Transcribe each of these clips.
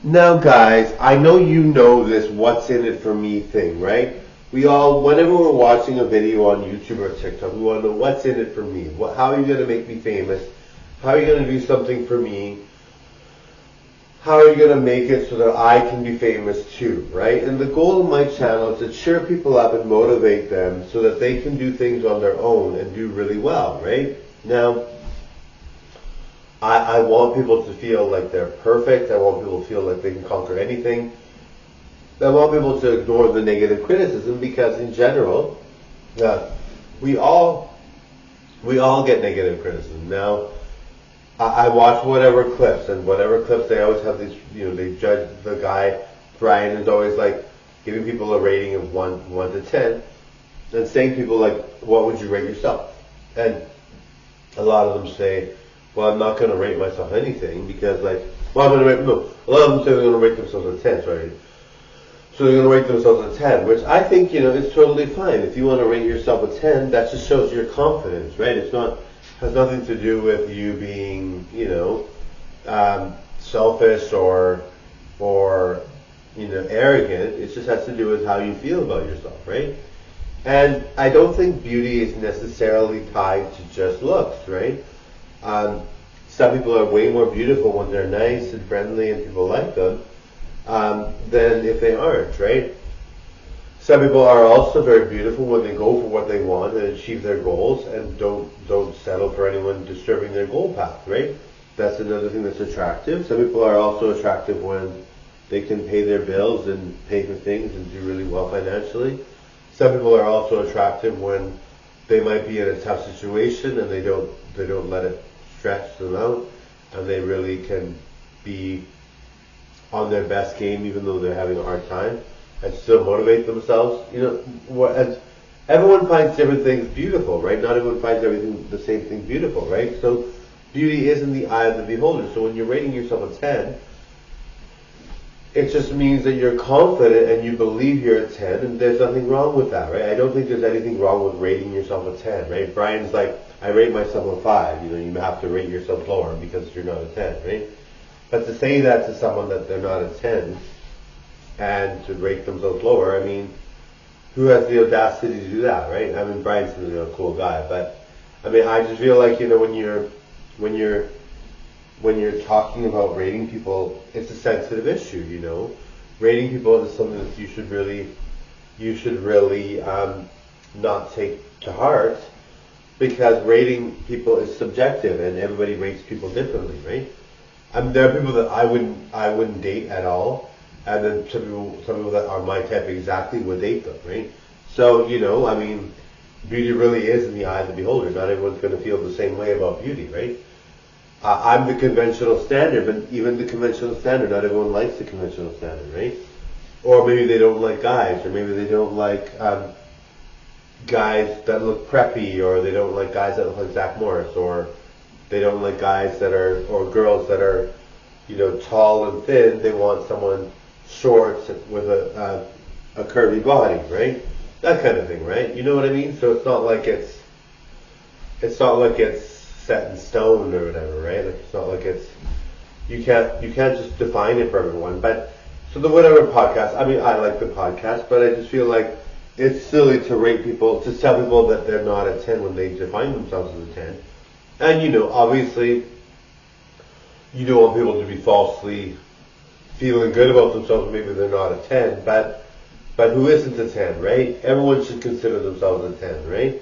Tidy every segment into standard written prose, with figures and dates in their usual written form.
Now, guys, I know you know this what's in it for me thing, right? We all, whenever we're watching a video on YouTube or TikTok, we want to know what's in it for me. How are you going to make me famous? How are you going to do something for me? How are you going to make it so that I can be famous too, right? And the goal of my channel is to cheer people up and motivate them so that they can do things on their own and do really well, right? Now, I want people to feel like they're perfect. I want people to feel like they can conquer anything. I want people to ignore the negative criticism because in general, we all get negative criticism. Now, I watch whatever clips, and whatever clips they always have these, they judge the guy. Brian is always like giving people a rating of 1 to 10 and saying to people like, what would you rate yourself? And a lot of them say, well, I'm not going to rate myself anything because a lot of them say they're going to rate themselves a 10, right? So they're going to rate themselves a 10, which I think, is totally fine. If you want to rate yourself a 10, that just shows your confidence, right? Has nothing to do with you being, selfish or arrogant. It just has to do with how you feel about yourself, right? And I don't think beauty is necessarily tied to just looks, right? Some people are way more beautiful when they're nice and friendly and people like them than if they aren't, right? Some people are also very beautiful when they go for what they want and achieve their goals and don't settle for anyone disturbing their goal path, right? That's another thing that's attractive. Some people are also attractive when they can pay their bills and pay for things and do really well financially. Some people are also attractive when they might be in a tough situation and they don't let it stretch them out and they really can be on their best game even though they're having a hard time and still motivate themselves. And everyone finds different things beautiful, right? Not everyone finds the same thing beautiful, right? So beauty is in the eye of the beholder. So when you're rating yourself a 10, it just means that you're confident and you believe you're a 10 and there's nothing wrong with that, right? I don't think there's anything wrong with rating yourself a 10, right? Brian's like, I rate myself a 5. You have to rate yourself lower because you're not a 10, right? But to say that to someone that they're not a 10 and to rate themselves lower, I mean, who has the audacity to do that, right? I mean, Brian's a cool guy, but I mean, I just feel like, when you're talking about rating people, it's a sensitive issue, Rating people is something that you should really not take to heart because rating people is subjective and everybody rates people differently, right? There are people that I wouldn't date at all, and then some people that are my type exactly would date them, right? So, I mean, beauty really is in the eye of the beholder. Not everyone's going to feel the same way about beauty, right? I'm the conventional standard, but even the conventional standard, not everyone likes the conventional standard, right? Or maybe they don't like guys, or maybe they don't like guys that look preppy, or they don't like guys that look like Zach Morris, or they don't like guys or girls that are, tall and thin. They want someone short with a curvy body, right? That kind of thing, right? You know what I mean? So it's not like it's set in stone or whatever, right? Like it's not like you can't just define it for everyone. But so the whatever podcast, I mean, I like the podcast, but I just feel like it's silly to rate people, to tell people that they're not a 10 when they define themselves as a 10. And obviously, you don't want people to be falsely feeling good about themselves. Maybe they're not a 10, but who isn't a 10, right? Everyone should consider themselves a 10, right?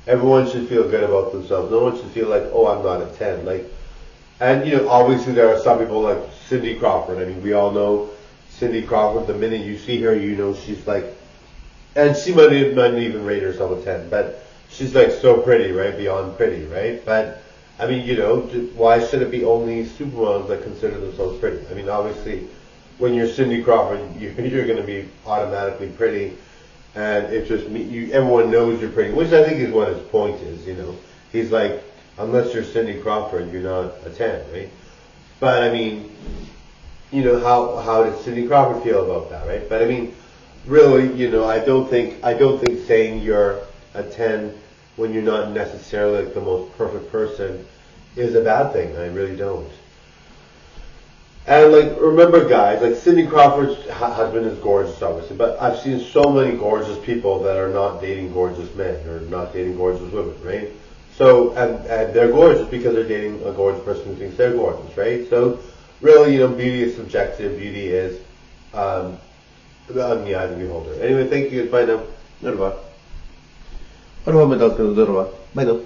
Everyone should feel good about themselves. No one should feel like, oh, I'm not a 10. And obviously there are some people like Cindy Crawford. I mean, we all know Cindy Crawford. The minute you see her, she's like, and she might even rate herself a 10, but she's like so pretty, right? Beyond pretty, right? But I mean, why should it be only supermodels that consider themselves pretty? I mean, obviously, when you're Cindy Crawford, you're going to be automatically pretty, and it just everyone knows you're pretty, which I think is what his point is. He's like, unless you're Cindy Crawford, you're not a 10, right? But I mean, how does Cindy Crawford feel about that, right? But I mean, really, I don't think saying you're a 10 when you're not necessarily like the most perfect person is a bad thing. I really don't. And like, remember guys, like Cindy Crawford's husband is gorgeous, obviously, but I've seen so many gorgeous people that are not dating gorgeous men or not dating gorgeous women, right? So, and they're gorgeous because they're dating a gorgeous person who thinks they're gorgeous, right? So, really, beauty is subjective. Beauty is on the eye of the beholder. Anyway, thank you. Bye now. Nerva. Ano ba medal ka, Nerva? Bye daw.